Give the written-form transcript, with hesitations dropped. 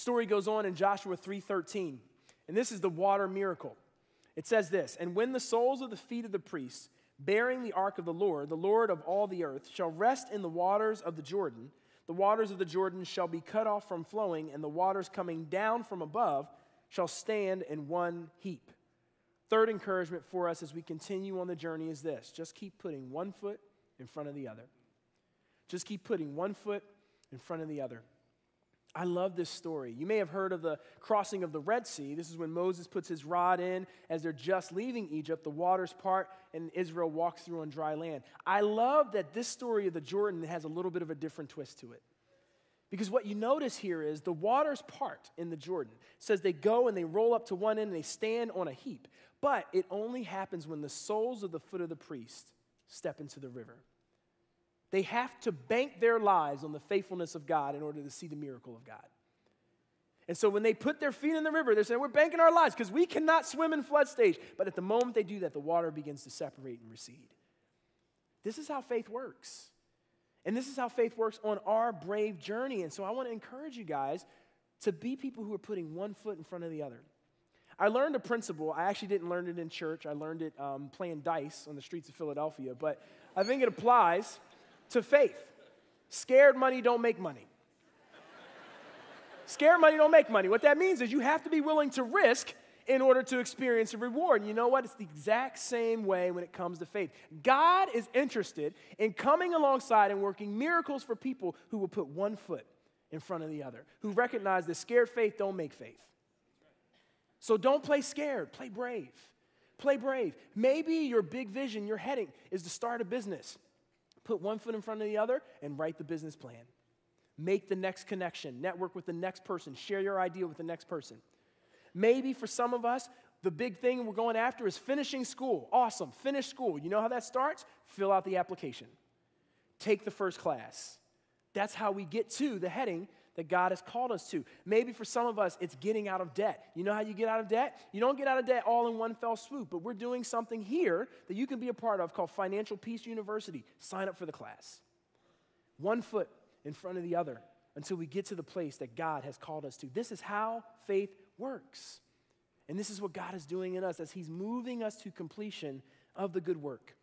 Story goes on in Joshua 3:13, and this is the water miracle. It says this, "And when the soles of the feet of the priests, bearing the ark of the Lord of all the earth, shall rest in the waters of the Jordan of the Jordan shall be cut off from flowing, and the waters coming down from above shall stand in one heap." Third encouragement for us as we continue on the journey is this: just keep putting one foot in front of the other. Just keep putting one foot in front of the other. I love this story. You may have heard of the crossing of the Red Sea. This is when Moses puts his rod in as they're just leaving Egypt. The waters part and Israel walks through on dry land. I love that this story of the Jordan has a little bit of a different twist to it. Because what you notice here is the waters part in the Jordan. It says they go and they roll up to one end and they stand on a heap. But it only happens when the soles of the foot of the priest step into the river. They have to bank their lives on the faithfulness of God in order to see the miracle of God. And so when they put their feet in the river, they're saying, we're banking our lives because we cannot swim in flood stage. But at the moment they do that, the water begins to separate and recede. This is how faith works. And this is how faith works on our brave journey. And so I want to encourage you guys to be people who are putting one foot in front of the other. I learned a principle. I actually didn't learn it in church. I learned it playing dice on the streets of Philadelphia. But I think it applies to faith. Scared money don't make money. Scared money don't make money. What that means is you have to be willing to risk in order to experience a reward. And you know what? It's the exact same way when it comes to faith. God is interested in coming alongside and working miracles for people who will put one foot in front of the other, who recognize that scared faith don't make faith. So don't play scared, play brave. Play brave. Maybe your big vision, your heading is to start a business. Put one foot in front of the other and write the business plan. Make the next connection. Network with the next person. Share your idea with the next person. Maybe for some of us, the big thing we're going after is finishing school. Awesome. Finish school. You know how that starts? Fill out the application. Take the first class. That's how we get to the heading that God has called us to. Maybe for some of us, it's getting out of debt. You know how you get out of debt? You don't get out of debt all in one fell swoop, but we're doing something here that you can be a part of called Financial Peace University. Sign up for the class. One foot in front of the other until we get to the place that God has called us to. This is how faith works. And this is what God is doing in us as He's moving us to completion of the good work.